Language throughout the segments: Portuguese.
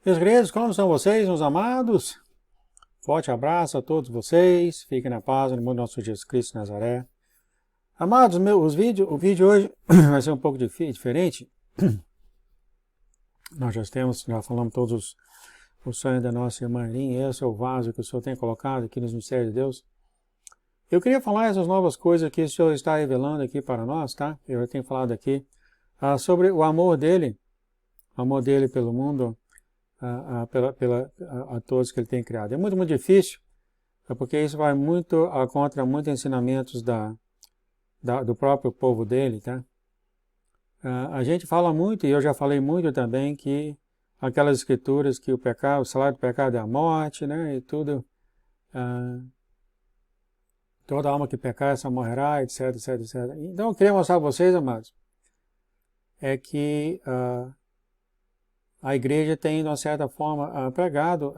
Meus queridos, como estão vocês, meus amados? Forte abraço a todos vocês. Fiquem na paz, no nome do nosso Jesus Cristo de Nazaré. Amados, o vídeo hoje vai ser um pouco diferente. Nós já falamos todos os sonhos da nossa irmã Erin. Esse é o vaso que o Senhor tem colocado aqui nos mistérios de Deus. Eu queria falar essas novas coisas que o Senhor está revelando aqui para nós, tá? Eu já tenho falado aqui sobre o amor dele pelo mundo, a todos que ele tem criado. É muito, muito difícil, porque isso vai muito contra muitos ensinamentos do próprio povo dele, tá? A gente fala muito, e eu já falei muito também, que aquelas escrituras que o salário do pecado é a morte, né? E tudo, toda alma que pecar, essa morrerá, etc, etc, etc. Então eu queria mostrar para vocês, amados, é que a igreja tem, de uma certa forma, pregado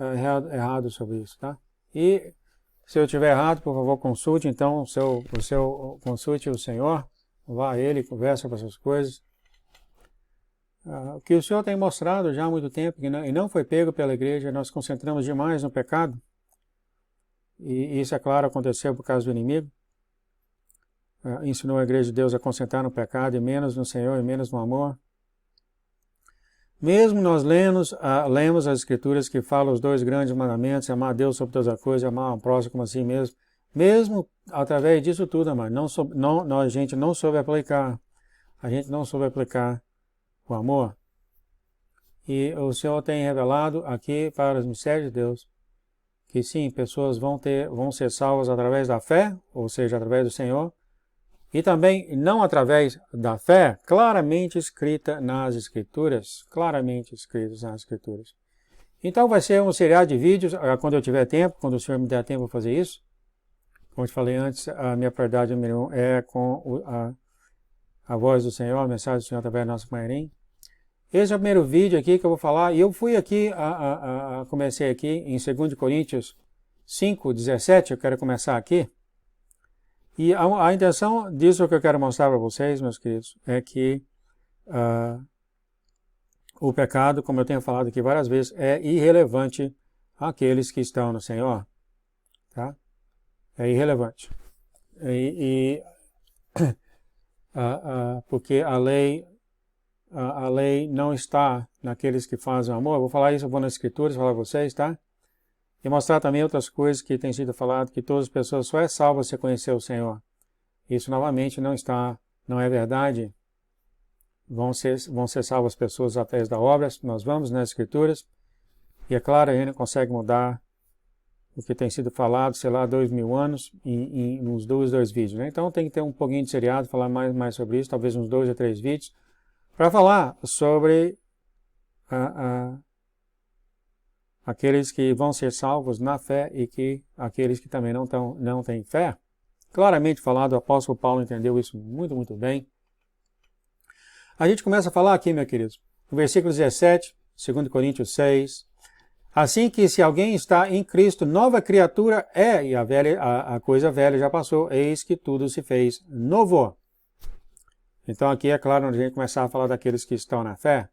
errado sobre isso, tá? E se eu estiver errado, por favor, consulte, então, consulte o Senhor, vá a Ele, conversa sobre essas coisas. O que o Senhor tem mostrado já há muito tempo, e não foi pego pela igreja, nós concentramos demais no pecado, e isso, é claro, aconteceu por causa do inimigo. Ensinou a igreja de Deus a concentrar no pecado, e menos no Senhor, e menos no amor. Mesmo nós lemos as escrituras que falam os dois grandes mandamentos, amar a Deus sobre todas as coisas, amar o próximo como assim mesmo. Mesmo através disso tudo, amado, a gente não soube aplicar. A gente não soube aplicar o amor. E o Senhor tem revelado aqui para os mistérios de Deus que sim, pessoas vão ser salvas através da fé, ou seja, através do Senhor, e também não através da fé, claramente escrita nas Escrituras. Claramente escritas nas Escrituras. Então vai ser um seriado de vídeos, quando eu tiver tempo, quando o Senhor me der tempo para fazer isso. Como eu te falei antes, a minha prioridade número 1 é com a voz do Senhor, a mensagem do Senhor através da nossa mãe Erin. Esse é o primeiro vídeo aqui que eu vou falar, e eu fui aqui, comecei aqui em 2 Coríntios 5:17, eu quero começar aqui. E a intenção disso que eu quero mostrar para vocês, meus queridos, é que o pecado, como eu tenho falado aqui várias vezes, é irrelevante àqueles que estão no Senhor. Tá? É irrelevante. Porque a lei não está naqueles que fazem o amor. Eu vou falar isso, eu vou nas Escrituras falar para vocês, tá? E mostrar também outras coisas que têm sido falado, que todas as pessoas só é salvo se conhecer o Senhor. Isso novamente não é verdade. Vão ser salvas as pessoas através da obra. Nós vamos nas Escrituras, e é claro, a gente não consegue mudar o que tem sido falado, sei lá, 2000 anos, em uns dois vídeos, né? Então tem que ter um pouquinho de seriado, falar mais sobre isso, talvez uns 2 a 3 vídeos, para falar sobre aqueles que vão ser salvos na fé e que aqueles que também não têm fé. Claramente falado, o apóstolo Paulo entendeu isso muito, muito bem. A gente começa a falar aqui, meus queridos, no versículo 17, 2 Coríntios 6. Assim que se alguém está em Cristo, nova criatura é, e a coisa velha já passou, eis que tudo se fez novo. Então aqui é claro, a gente começar a falar daqueles que estão na fé.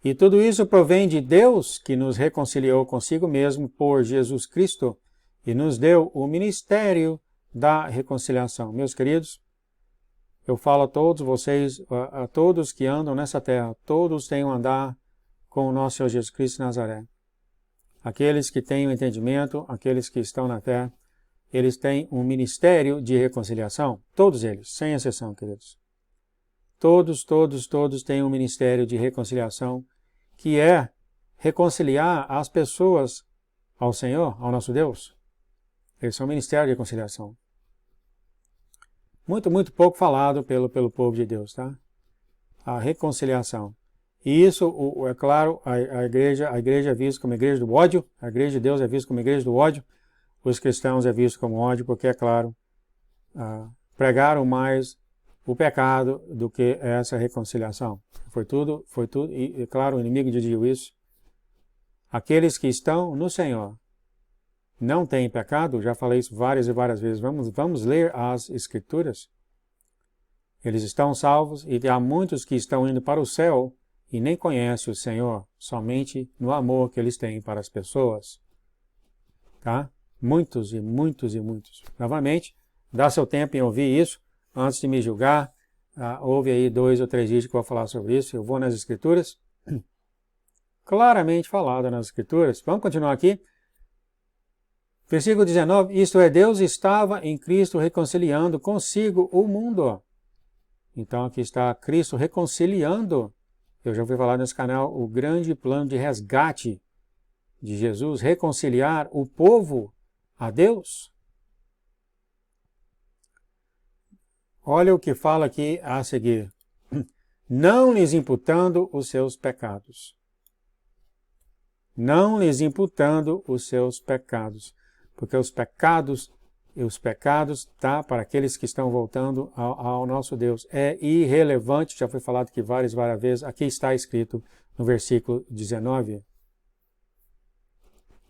E tudo isso provém de Deus, que nos reconciliou consigo mesmo por Jesus Cristo e nos deu o ministério da reconciliação. Meus queridos, eu falo a todos vocês, a todos que andam nessa terra, todos têm um andar com o nosso Senhor Jesus Cristo de Nazaré. Aqueles que têm o entendimento, aqueles que estão na fé, eles têm um ministério de reconciliação. Todos eles, sem exceção, queridos. Todos têm um ministério de reconciliação, que é reconciliar as pessoas ao Senhor, ao nosso Deus. Eles são um ministério de reconciliação. Muito, muito pouco falado pelo povo de Deus, tá? A reconciliação. E isso, é claro, a igreja é vista como igreja do ódio, a igreja de Deus é vista como igreja do ódio, os cristãos é visto como ódio, porque, é claro, pregaram mais o pecado do que essa reconciliação. Foi tudo, e claro, o inimigo dizia isso. Aqueles que estão no Senhor não têm pecado, já falei isso várias e várias vezes, vamos ler as Escrituras. Eles estão salvos, e há muitos que estão indo para o céu, e nem conhecem o Senhor, somente no amor que eles têm para as pessoas. Tá? Muitos e muitos e muitos. Novamente, dá seu tempo em ouvir isso, antes de me julgar. Houve aí 2 ou 3 vídeos que eu vou falar sobre isso. Eu vou nas Escrituras, claramente falado nas Escrituras. Vamos continuar aqui. Versículo 19, isto é, Deus estava em Cristo reconciliando consigo o mundo. Então aqui está Cristo reconciliando. Eu já ouvi falar nesse canal o grande plano de resgate de Jesus, reconciliar o povo a Deus. Olha o que fala aqui a seguir. Não lhes imputando os seus pecados. Não lhes imputando os seus pecados. Porque os pecados, tá, para aqueles que estão voltando ao nosso Deus, é irrelevante, já foi falado aqui várias vezes, aqui está escrito no versículo 19.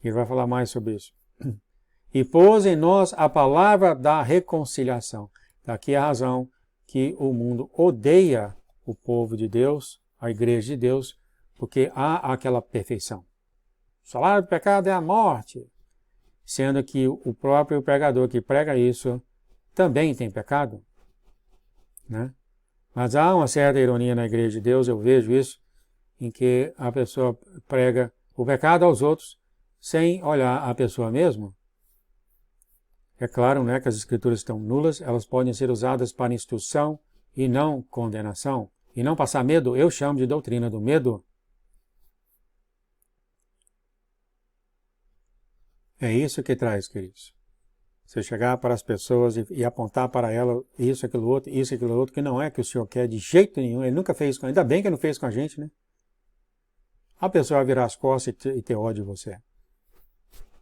Ele vai falar mais sobre isso. E pôs em nós a palavra da reconciliação. Daqui a razão que o mundo odeia o povo de Deus, a igreja de Deus, porque há aquela perfeição. O salário do pecado é a morte. Sendo que o próprio pregador que prega isso também tem pecado. Né? Mas há uma certa ironia na igreja de Deus, eu vejo isso, em que a pessoa prega o pecado aos outros sem olhar a pessoa mesmo. É claro, né, que as escrituras estão nulas, elas podem ser usadas para instrução e não condenação. E não passar medo, eu chamo de doutrina do medo. É isso que traz, queridos. Você chegar para as pessoas e apontar para elas isso, aquilo outro, que não é que o Senhor quer de jeito nenhum. Ele nunca fez com ainda bem que não fez com a gente, né? A pessoa vai virar as costas e ter ódio de você.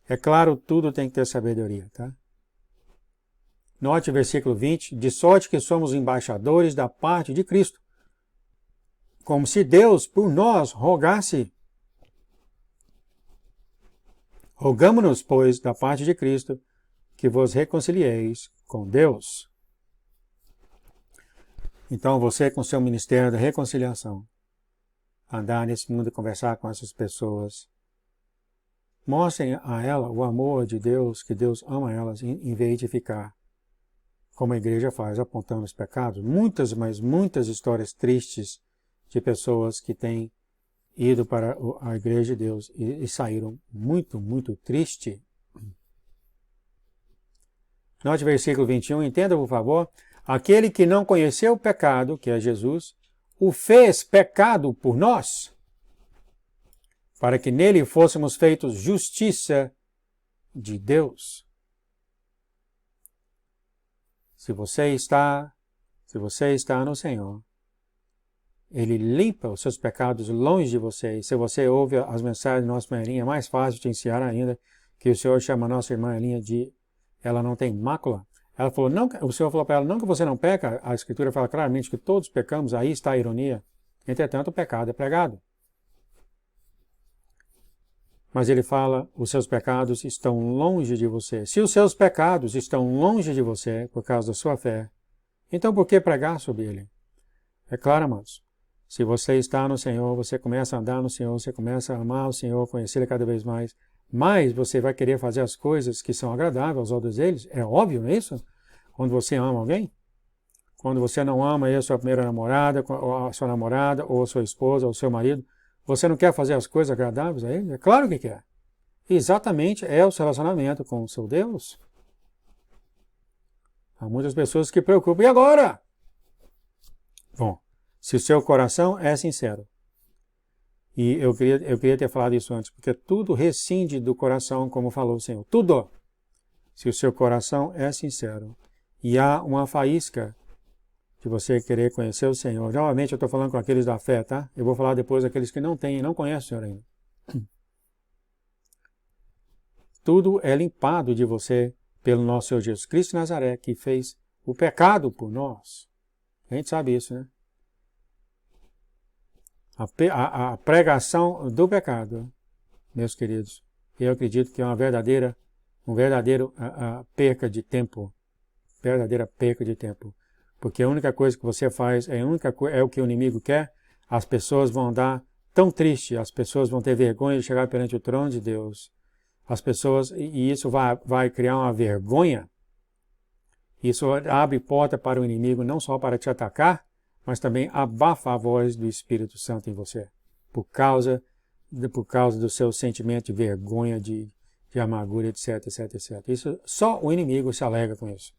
É claro, tudo tem que ter sabedoria, tá? Note o versículo 20, de sorte que somos embaixadores da parte de Cristo, como se Deus por nós rogasse. Rogamo-nos, pois, da parte de Cristo, que vos reconcilieis com Deus. Então, você com seu ministério da reconciliação, andar nesse mundo e conversar com essas pessoas, mostrem a ela o amor de Deus, que Deus ama elas, em vez de ficar, como a igreja faz, apontando os pecados. Muitas, mas muitas histórias tristes de pessoas que têm ido para a igreja de Deus e saíram muito, muito tristes. Note o versículo 21, entenda por favor. Aquele que não conheceu o pecado, que é Jesus, o fez pecado por nós, para que nele fôssemos feitos justiça de Deus. Se você está no Senhor, Ele limpa os seus pecados longe de você. E se você ouve as mensagens da nossa irmã Elinha, é mais fácil de ensinar ainda, que o Senhor chama a nossa irmã Elinha de ela não tem mácula. Ela falou, não, o Senhor falou para ela, não que você não peca, a Escritura fala claramente que todos pecamos, aí está a ironia. Entretanto, o pecado é pregado. Mas ele fala, os seus pecados estão longe de você. Se os seus pecados estão longe de você, por causa da sua fé, então por que pregar sobre ele? É claro, amados. Se você está no Senhor, você começa a andar no Senhor, você começa a amar o Senhor, conhecê-lo cada vez mais, mas você vai querer fazer as coisas que são agradáveis aos olhos deles. É óbvio, não é isso? Quando você ama alguém, quando você não ama a sua primeira namorada, ou a sua namorada, ou a sua esposa, ou o seu marido, você não quer fazer as coisas agradáveis a ele? É claro que quer. Exatamente é o seu relacionamento com o seu Deus. Há muitas pessoas que preocupam. E agora? Bom, se o seu coração é sincero, e eu queria ter falado isso antes, porque tudo rescinde do coração, como falou o Senhor. Tudo! Se o seu coração é sincero, e há uma faísca de você querer conhecer o Senhor. Novamente eu estou falando com aqueles da fé, tá? Eu vou falar depois daqueles que não têm, não conhecem o Senhor ainda. Tudo é limpado de você pelo nosso Senhor Jesus Cristo de Nazaré, que fez o pecado por nós. A gente sabe isso, né? A pregação do pecado, meus queridos, eu acredito que é uma verdadeira perca de tempo. Verdadeira perca de tempo. Porque a única coisa que você faz, é o que o inimigo quer, As pessoas vão andar tão tristes, as pessoas vão ter vergonha de chegar perante o trono de Deus. As pessoas, e isso vai criar uma vergonha. Isso abre porta para o inimigo não só para te atacar, mas também abafa a voz do Espírito Santo em você. Por causa do seu sentimento de vergonha, de amargura, etc, etc, etc. Isso, só o inimigo se alegra com isso.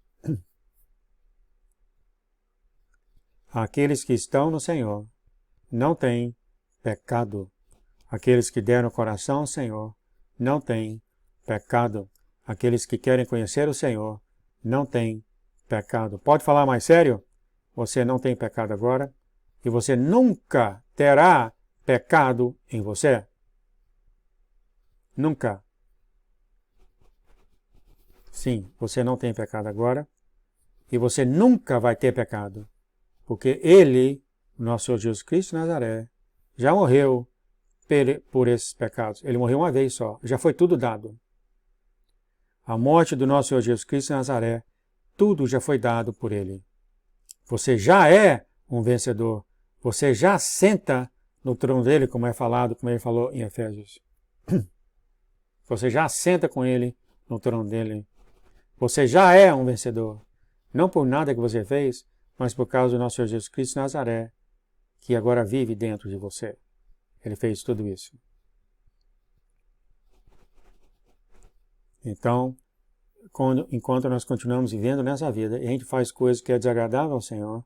Aqueles que estão no Senhor não têm pecado. Aqueles que deram o coração ao Senhor não têm pecado. Aqueles que querem conhecer o Senhor não têm pecado. Pode falar mais sério? Você não tem pecado agora e você nunca terá pecado em você. Nunca. Sim, você não tem pecado agora e você nunca vai ter pecado. Porque Ele, nosso Senhor Jesus Cristo de Nazaré, já morreu por esses pecados. Ele morreu uma vez só. Já foi tudo dado. A morte do nosso Senhor Jesus Cristo de Nazaré, tudo já foi dado por Ele. Você já é um vencedor. Você já senta no trono dele, como é falado, como ele falou em Efésios. Você já senta com ele no trono dele. Você já é um vencedor. Não por nada que você fez, mas por causa do nosso Senhor Jesus Cristo de Nazaré, que agora vive dentro de você. Ele fez tudo isso. Então, enquanto nós continuamos vivendo nessa vida, e a gente faz coisas que é desagradável ao Senhor,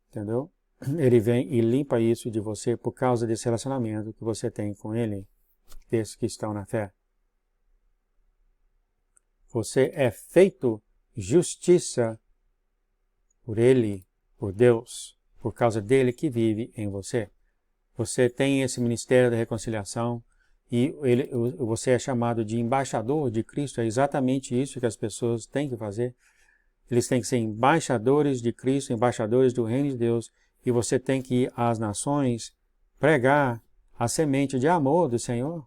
entendeu? Ele vem e limpa isso de você por causa desse relacionamento que você tem com Ele, desses que estão na fé. Você é feito justiça por Ele, por Deus, por causa dele que vive em você. Você tem esse ministério da reconciliação e você é chamado de embaixador de Cristo. É exatamente isso que as pessoas têm que fazer. Eles têm que ser embaixadores de Cristo, embaixadores do reino de Deus. E você tem que ir às nações pregar a semente de amor do Senhor.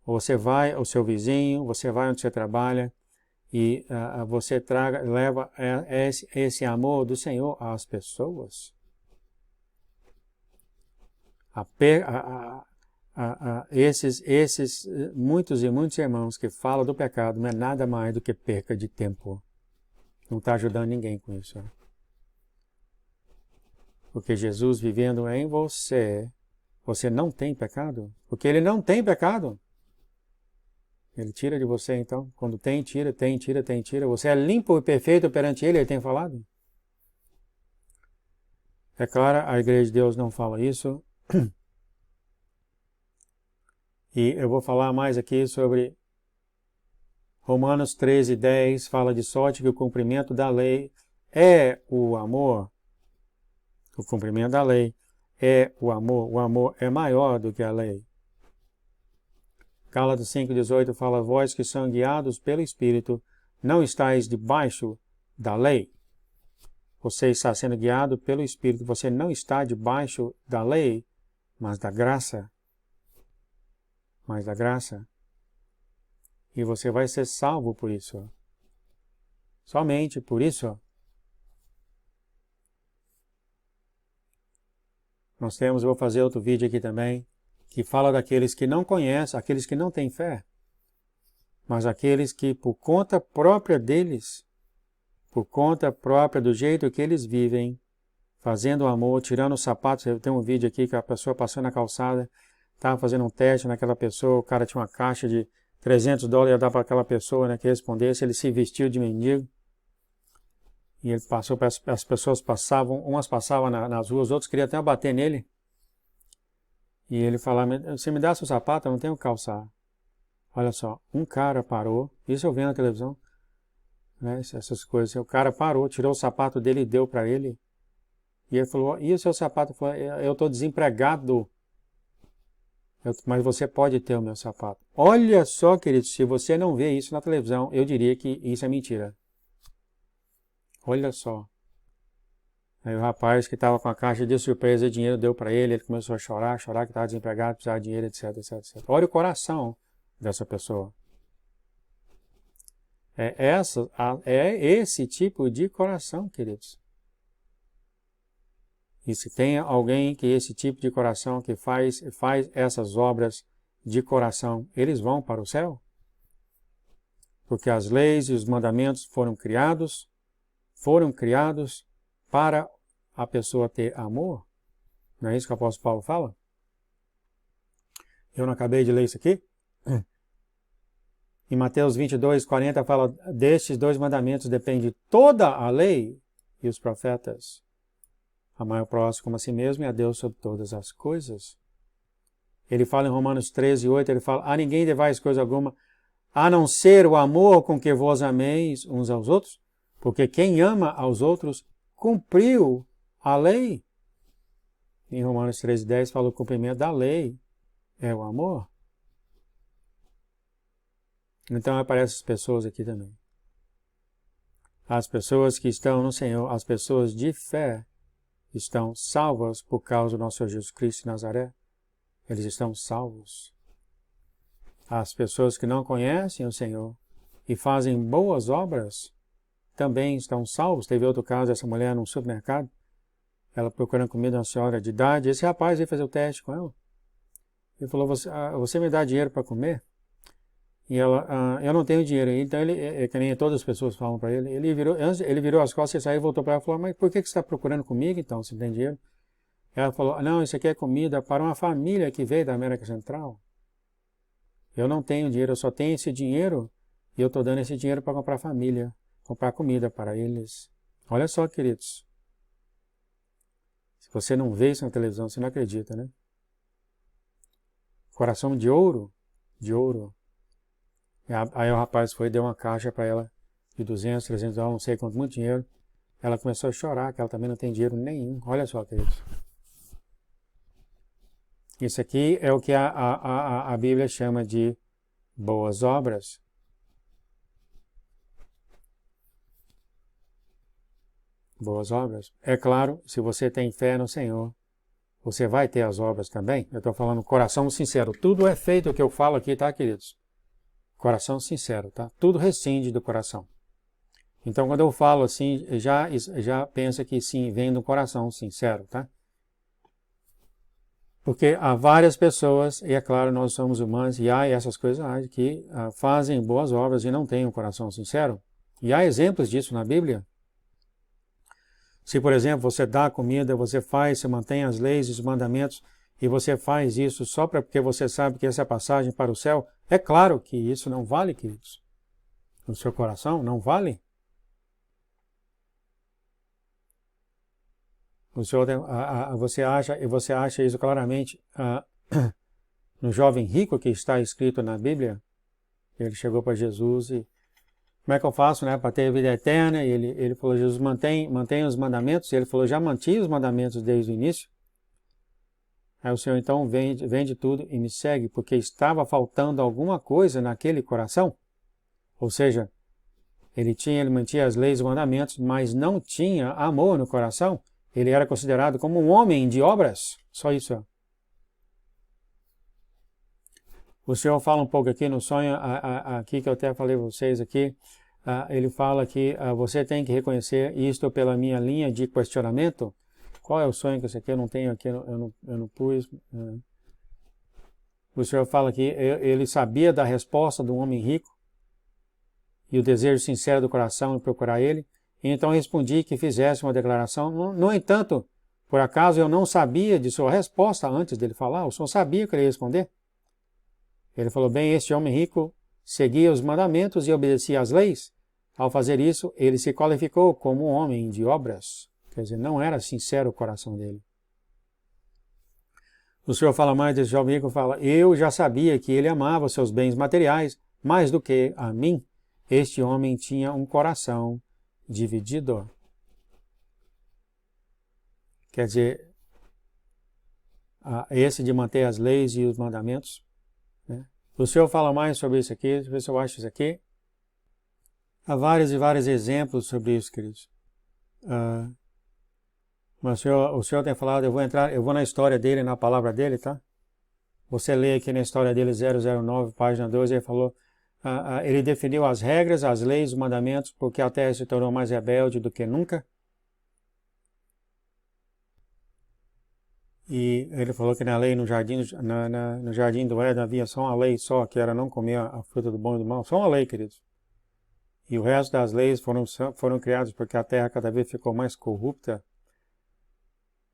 Você vai ao seu vizinho, você vai onde você trabalha e você leva esse amor do Senhor às pessoas. Esses muitos e muitos irmãos que falam do pecado não é nada mais do que perca de tempo. Não está ajudando ninguém com isso. Né? Porque Jesus vivendo em você, você não tem pecado. Porque Ele não tem pecado. Ele tira de você, então. Quando tem, tira. Você é limpo e perfeito perante Ele tem falado. É claro, a Igreja de Deus não fala isso. E eu vou falar mais aqui sobre Romanos 13:10, fala de sorte que o cumprimento da lei é o amor. O cumprimento da lei é o amor. O amor é maior do que a lei. Gálatas 5:18 fala, vós que são guiados pelo Espírito, não estáis debaixo da lei. Você está sendo guiado pelo Espírito, você não está debaixo da lei, mas da graça. Mas da graça. E você vai ser salvo por isso. Somente por isso. Eu vou fazer outro vídeo aqui também, que fala daqueles que não conhecem, aqueles que não têm fé, mas aqueles que por conta própria deles, por conta própria do jeito que eles vivem, fazendo amor, tirando os sapatos. Tem um vídeo aqui que a pessoa passou na calçada, estava fazendo um teste naquela pessoa, o cara tinha uma caixa de $300, ia dar para aquela pessoa, né, que respondesse, ele se vestiu de mendigo, e ele passou, as pessoas passavam, umas passavam nas ruas, outros queriam até bater nele, e ele falava, você me dá seu sapato, eu não tenho que calçar. Olha só, um cara parou, isso eu vi na televisão, né, essas coisas, o cara parou, tirou o sapato dele e deu para ele, e ele falou, e o seu sapato? Falou, eu estou desempregado, mas você pode ter o meu sapato. Olha só, querido, se você não vê isso na televisão, eu diria que isso é mentira. Olha só. Aí o rapaz que estava com a caixa de surpresa, dinheiro deu para ele, ele começou a chorar que estava desempregado, precisava de dinheiro, etc, etc, etc. Olha o coração dessa pessoa. É esse tipo de coração, queridos. E se tem alguém que esse tipo de coração que faz essas obras de coração, eles vão para o céu? Porque as leis e os mandamentos foram criados para a pessoa ter amor. Não é isso que o apóstolo Paulo fala? Eu não acabei de ler isso aqui? Em Mateus 22, 40 fala, destes 2 mandamentos depende toda a lei e os profetas. Amar o próximo como a si mesmo e a Deus sobre todas as coisas. Ele fala em Romanos 13, 8, ele fala, a ninguém devais coisa alguma, a não ser o amor com que vos ameis uns aos outros, porque quem ama aos outros cumpriu a lei. Em Romanos 13, 10 fala o cumprimento da lei é o amor. Então aparecem as pessoas aqui também. As pessoas que estão no Senhor, as pessoas de fé, estão salvas por causa do nosso Senhor Jesus Cristo de Nazaré. Eles estão salvos. As pessoas que não conhecem o Senhor e fazem boas obras também estão salvos. Teve outro caso dessa mulher num supermercado, ela procurando comida, uma senhora de idade, esse rapaz veio fazer o teste com ela. Ele falou, você me dá dinheiro para comer? E ela, eu não tenho dinheiro. Então, que nem todas as pessoas falam para ele, ele virou as costas e saiu e voltou para ela e falou, mas por que você está procurando comigo então, se não tem dinheiro? Ela falou, não, isso aqui é comida para uma família que veio da América Central. Eu não tenho dinheiro, eu só tenho esse dinheiro e eu estou dando esse dinheiro para comprar família, comprar comida para eles. Olha só, queridos. Se você não vê isso na televisão, você não acredita, né? Coração de ouro, de ouro. Aí o rapaz foi e deu uma caixa para ela de 200, 300 dólares, não sei quanto, muito dinheiro. Ela começou a chorar, que ela também não tem dinheiro nenhum. Olha só, queridos. Isso aqui é o que a Bíblia chama de boas obras. Boas obras. É claro, se você tem fé no Senhor, você vai ter as obras também. Eu estou falando coração sincero. Tudo é feito o que eu falo aqui, tá, queridos? Coração sincero, tá? Tudo rescinde do coração. Então, quando eu falo assim, já pensa que sim, vem do coração sincero, tá? Porque há várias pessoas, e é claro, nós somos humanos, e há essas coisas que fazem boas obras e não têm um coração sincero. E há exemplos disso na Bíblia. Se, por exemplo, você dá comida, você mantém as leis e os mandamentos, e você faz isso só porque você sabe que essa é a passagem para o céu, é claro que isso não vale, queridos. No seu coração, não vale. Você acha isso claramente no jovem rico que está escrito na Bíblia. Ele chegou para Jesus e como é que eu faço, né, para ter a vida eterna? E ele falou, Jesus, mantém os mandamentos. E ele falou, já mantive os mandamentos desde o início. Aí o Senhor então vende tudo e me segue, porque estava faltando alguma coisa naquele coração. Ou seja, ele mantinha as leis e os mandamentos, mas não tinha amor no coração. Ele era considerado como um homem de obras. Só isso. O Senhor fala um pouco aqui no sonho, aqui que eu até falei para vocês aqui, ele fala que você tem que reconhecer isto pela minha linha de questionamento. Qual é o sonho que esse aqui eu não tenho aqui, eu não pus. O Senhor fala que ele sabia da resposta do homem rico e o desejo sincero do coração em procurar ele. Então respondi que fizesse uma declaração. No entanto, por acaso eu não sabia de sua resposta antes dele falar. O Senhor sabia que ele ia responder. Ele falou, bem, este homem rico seguia os mandamentos e obedecia às leis. Ao fazer isso, ele se qualificou como um homem de obras. Quer dizer, não era sincero o coração dele. O Senhor fala mais desse jovem rico, fala, eu já sabia que ele amava seus bens materiais mais do que a mim. Este homem tinha um coração dividido. Quer dizer, esse de manter as leis e os mandamentos. Né? O Senhor fala mais sobre isso aqui, deixa eu ver se eu acho isso aqui. Há vários e vários exemplos sobre isso, queridos. Mas o Senhor tem falado, eu vou na história dele, na palavra dele, tá? Você lê aqui na história dele 009, página 12, ele falou, ele definiu as regras, as leis, os mandamentos, porque a terra se tornou mais rebelde do que nunca. E ele falou que na lei, no jardim, no jardim do Éden havia só uma lei só, que era não comer a fruta do bom e do mal. Só uma lei, queridos. E o resto das leis foram criadas porque a terra cada vez ficou mais corrupta.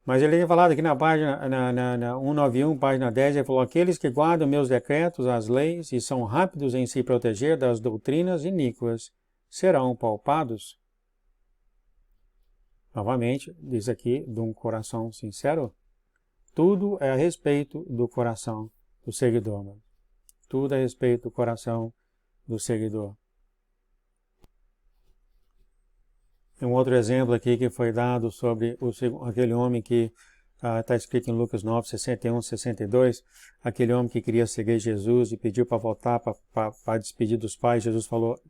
Mas ele tinha falado aqui na página na 191, página 10, ele falou: aqueles que guardam meus decretos, as leis, e são rápidos em se proteger das doutrinas iníquas, serão poupados. Novamente, diz aqui, de um coração sincero. Tudo é a respeito do coração do seguidor. Mano. Tudo é a respeito do coração do seguidor. Um outro exemplo aqui que foi dado sobre aquele homem que está escrito em Lucas 9, 61, 62, aquele homem que queria seguir Jesus e pediu para voltar para despedir dos pais. Jesus falou: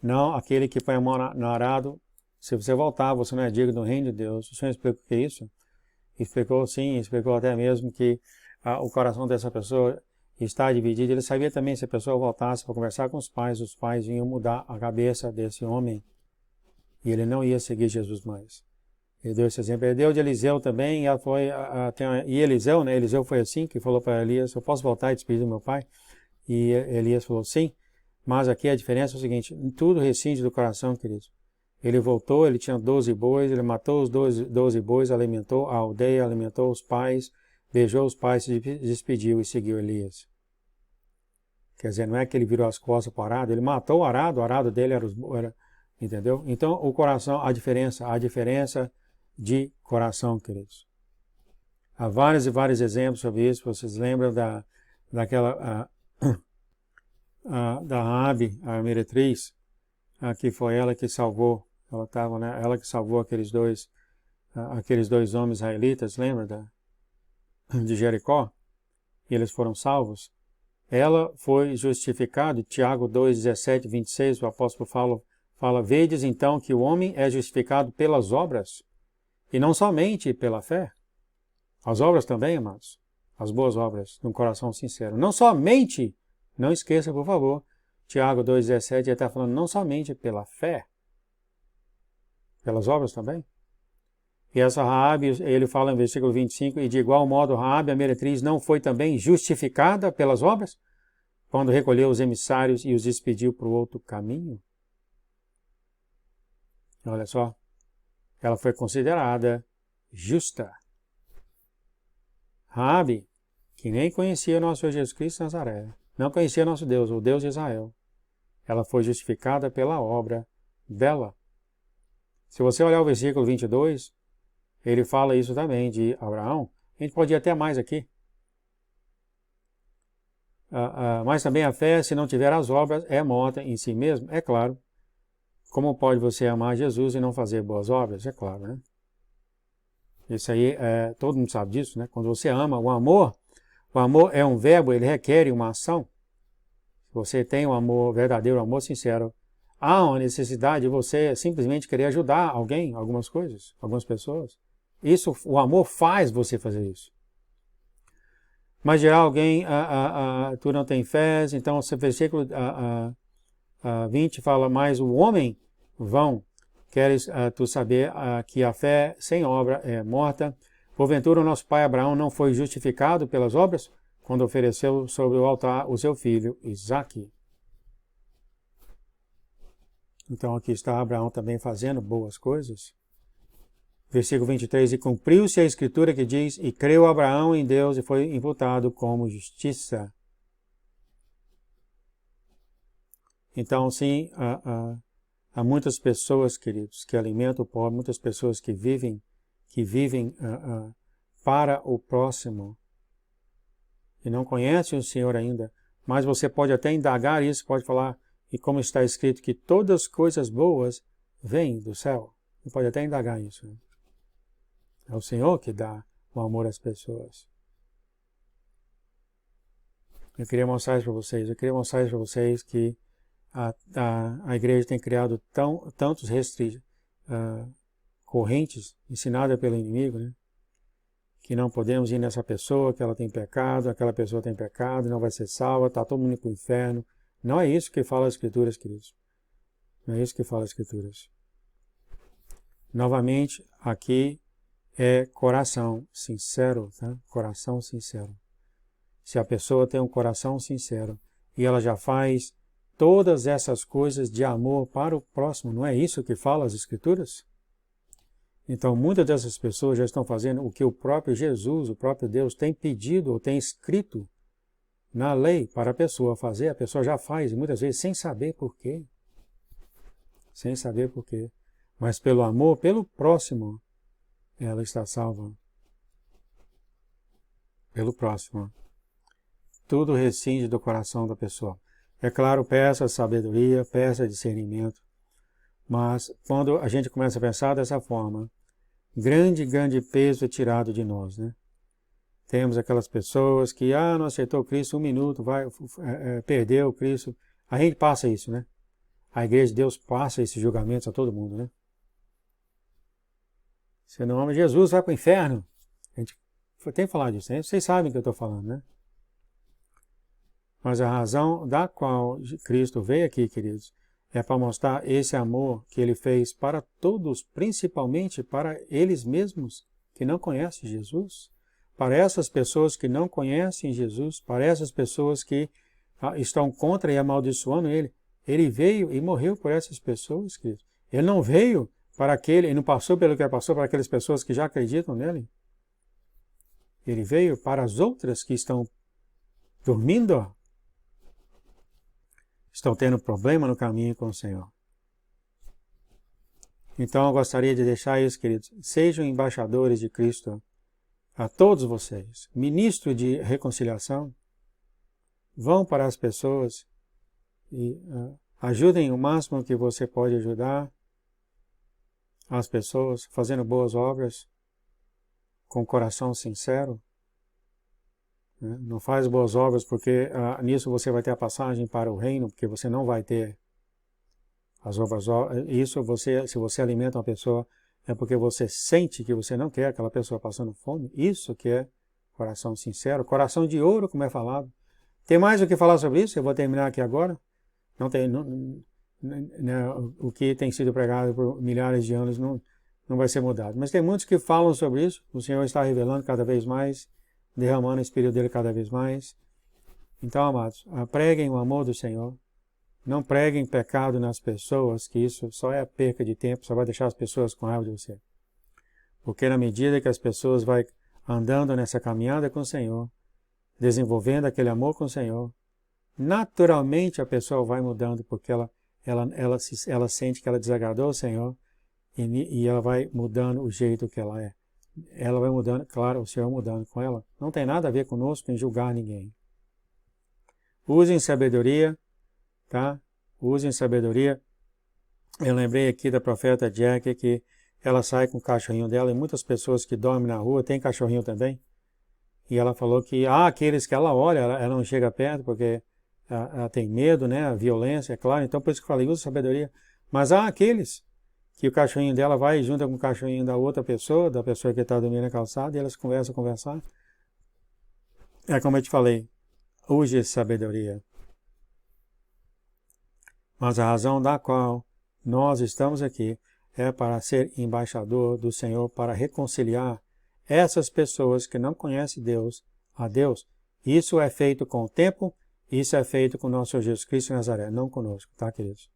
não, aquele que põe a mão no arado, se você voltar, você não é digno do reino de Deus. O Senhor explicou o que é isso? Explicou sim, explicou até mesmo que o coração dessa pessoa está dividido. Ele sabia também que se a pessoa voltasse para conversar com os pais iam mudar a cabeça desse homem. E ele não ia seguir Jesus mais. Ele deu esse exemplo. Ele deu de Eliseu também, e Eliseu, né? Eliseu foi assim, que falou para Elias: eu posso voltar e despedir do meu pai? E Elias falou: sim, mas aqui a diferença é o seguinte: tudo rescinde do coração, queridos. Ele voltou, ele tinha 12 bois, ele matou os 12 bois, alimentou a aldeia, alimentou os pais, beijou os pais, se despediu e seguiu Elias. Quer dizer, não é que ele virou as costas para o arado, ele matou o arado dele era entendeu? Então, o coração, a diferença de coração, queridos. Há vários e vários exemplos sobre isso. Vocês lembram da Raabe, a meretriz, que foi ela que salvou, ela que salvou aqueles dois homens israelitas, lembra de Jericó? E eles foram salvos. Ela foi justificada, Tiago 2, 17, 26, o apóstolo fala: vedes então que o homem é justificado pelas obras, e não somente pela fé. As obras também, amados, as boas obras, de um coração sincero. Não somente, não esqueça, por favor, Tiago 2,17, ele está falando não somente pela fé, pelas obras também. E essa Raabe, ele fala em versículo 25, e de igual modo Raabe, a meretriz, não foi também justificada pelas obras, quando recolheu os emissários e os despediu para o outro caminho? Olha só, ela foi considerada justa. Raabe, que nem conhecia nosso Senhor Jesus Cristo de Nazaré, não conhecia nosso Deus, o Deus de Israel, ela foi justificada pela obra dela. Se você olhar o versículo 22, ele fala isso também de Abraão. A gente pode ir até mais aqui. Mas também a fé, se não tiver as obras, é morta em si mesmo, é claro. Como pode você amar Jesus e não fazer boas obras? É claro, né? Isso aí, todo mundo sabe disso, né? Quando você ama, o amor é um verbo, ele requer uma ação. Se você tem um amor verdadeiro, um amor sincero, há uma necessidade de você simplesmente querer ajudar alguém, algumas coisas, algumas pessoas. Isso, o amor faz você fazer isso. Mas já alguém, tu não tem fé, então esse versículo 20 fala: mas o homem vão. Queres tu saber que a fé sem obra é morta? Porventura o nosso pai Abraão não foi justificado pelas obras, quando ofereceu sobre o altar o seu filho Isaque? Então aqui está Abraão também fazendo boas coisas. Versículo 23, e cumpriu-se a escritura que diz: e creu Abraão em Deus e foi imputado como justiça. Então, sim, há muitas pessoas, queridos, que alimentam o pobre, muitas pessoas que vivem para o próximo e não conhecem o Senhor ainda, mas você pode até indagar isso, pode falar, e como está escrito que todas as coisas boas vêm do céu. Você pode até indagar isso. Né? É o Senhor que dá o amor às pessoas. Eu queria mostrar isso para vocês que a igreja tem criado tantos correntes ensinadas pelo inimigo, né? Que não podemos ir nessa pessoa, que ela tem pecado, aquela pessoa tem pecado, não vai ser salva, está todo mundo para o inferno. Não é isso que fala as Escrituras, queridos. Não é isso que fala as Escrituras. Novamente, aqui é coração sincero, tá? Coração sincero. Se a pessoa tem um coração sincero e ela já faz todas essas coisas de amor para o próximo, não é isso que fala as Escrituras? Então, muitas dessas pessoas já estão fazendo o que o próprio Jesus, o próprio Deus, tem pedido ou tem escrito na lei para a pessoa fazer. A pessoa já faz, muitas vezes, sem saber por quê. Sem saber por quê. Mas pelo amor, pelo próximo, ela está salva. Pelo próximo. Tudo rescinde do coração da pessoa. É claro, peça sabedoria, peça discernimento. Mas quando a gente começa a pensar dessa forma, grande peso é tirado de nós, né? Temos aquelas pessoas que, não aceitou Cristo, 1 minuto, perdeu Cristo. A gente passa isso, né? A Igreja de Deus passa esses julgamentos a todo mundo, né? Você não ama Jesus, vai para o inferno. A gente tem que falar disso, né? Vocês sabem o que eu estou falando, né? Mas a razão da qual Cristo veio aqui, queridos, é para mostrar esse amor que Ele fez para todos, principalmente para eles mesmos que não conhecem Jesus, para essas pessoas que não conhecem Jesus, para essas pessoas que estão contra e amaldiçoando Ele. Ele veio e morreu por essas pessoas, queridos. Ele não veio para ele não passou pelo que passou para aquelas pessoas que já acreditam nele. Ele veio para as outras que estão dormindo, estão tendo problema no caminho com o Senhor. Então eu gostaria de deixar isso, queridos. Sejam embaixadores de Cristo a todos vocês. Ministro de reconciliação. Vão para as pessoas e ajudem o máximo que você pode ajudar as pessoas, fazendo boas obras, com coração sincero. Não faz boas obras porque nisso você vai ter a passagem para o reino, porque você não vai ter as obras. Isso se você alimenta uma pessoa, é porque você sente que você não quer aquela pessoa passando fome. Isso que é coração sincero, coração de ouro, como é falado. Tem mais o que falar sobre isso? Eu vou terminar aqui agora. O que tem sido pregado por milhares de anos não vai ser mudado. Mas tem muitos que falam sobre isso. O Senhor está revelando cada vez mais, derramando o Espírito dele cada vez mais. Então, amados, preguem o amor do Senhor. Não preguem pecado nas pessoas, que isso só é perca de tempo, só vai deixar as pessoas com raiva de você. Porque na medida que as pessoas vão andando nessa caminhada com o Senhor, desenvolvendo aquele amor com o Senhor, naturalmente a pessoa vai mudando, porque ela sente que ela desagradou o Senhor e ela vai mudando o jeito que ela é. Ela vai mudando, claro, o Senhor mudando com ela. Não tem nada a ver conosco em julgar ninguém. Usem sabedoria, tá? Usem sabedoria. Eu lembrei aqui da profeta Jack que ela sai com o cachorrinho dela e muitas pessoas que dormem na rua têm cachorrinho também. E ela falou que aqueles que ela olha, ela não chega perto porque ela tem medo, né? A violência, é claro. Então por isso que eu falei, usa sabedoria. Mas há aqueles que o cachorrinho dela vai junto com o cachorrinho da outra pessoa, da pessoa que está dormindo na calçada, e elas conversam. É como eu te falei, use sabedoria. Mas a razão da qual nós estamos aqui é para ser embaixador do Senhor, para reconciliar essas pessoas que não conhecem Deus a Deus. Isso é feito com o tempo, isso é feito com o nosso Senhor Jesus Cristo de Nazaré, não conosco, tá, queridos?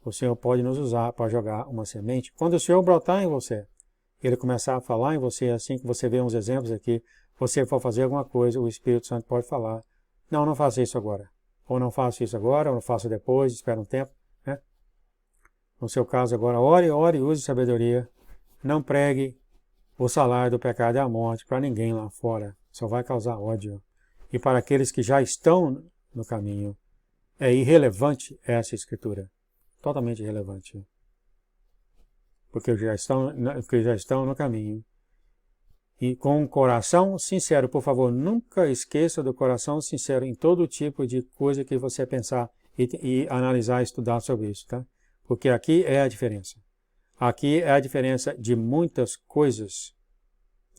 O Senhor pode nos usar para jogar uma semente. Quando o Senhor brotar em você, Ele começar a falar em você, assim que você vê uns exemplos aqui, você for fazer alguma coisa, o Espírito Santo pode falar, não faça isso agora. Ou não faça isso agora, ou não faça depois, espera um tempo. Né? No seu caso agora, ore e use sabedoria. Não pregue o salário do pecado é a morte para ninguém lá fora. Só vai causar ódio. E para aqueles que já estão no caminho, é irrelevante essa escritura. Totalmente irrelevante. Porque já estão no caminho. E com um coração sincero, por favor, nunca esqueça do coração sincero em todo tipo de coisa que você pensar e analisar e estudar sobre isso, tá? Porque aqui é a diferença. Aqui é a diferença de muitas coisas.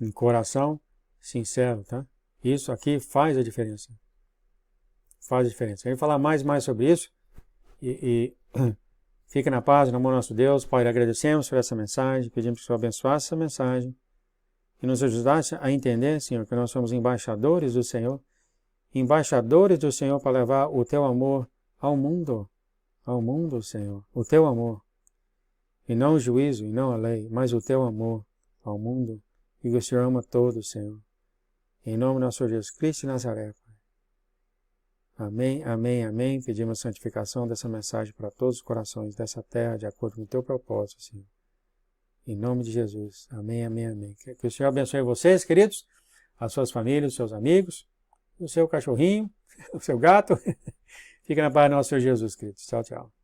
Um coração sincero, tá? Isso aqui faz a diferença. Faz a diferença. Eu vou falar mais sobre isso. Fique na paz, no amor do nosso Deus. Pai, agradecemos por essa mensagem, pedimos que o Senhor abençoasse essa mensagem e nos ajudasse a entender, Senhor, que nós somos embaixadores do Senhor para levar o Teu amor ao mundo, Senhor, o Teu amor, e não o juízo, e não a lei, mas o Teu amor ao mundo, e que o Senhor ama todos, Senhor. Em nome do nosso Senhor Jesus Cristo de Nazaré, Pai. Amém, amém, amém. Pedimos a santificação dessa mensagem para todos os corações dessa terra, de acordo com o Teu propósito, Senhor. Em nome de Jesus. Amém, amém, amém. Que o Senhor abençoe vocês, queridos, as suas famílias, os seus amigos, o seu cachorrinho, o seu gato. Fica na paz do nosso Senhor Jesus Cristo. Tchau, tchau.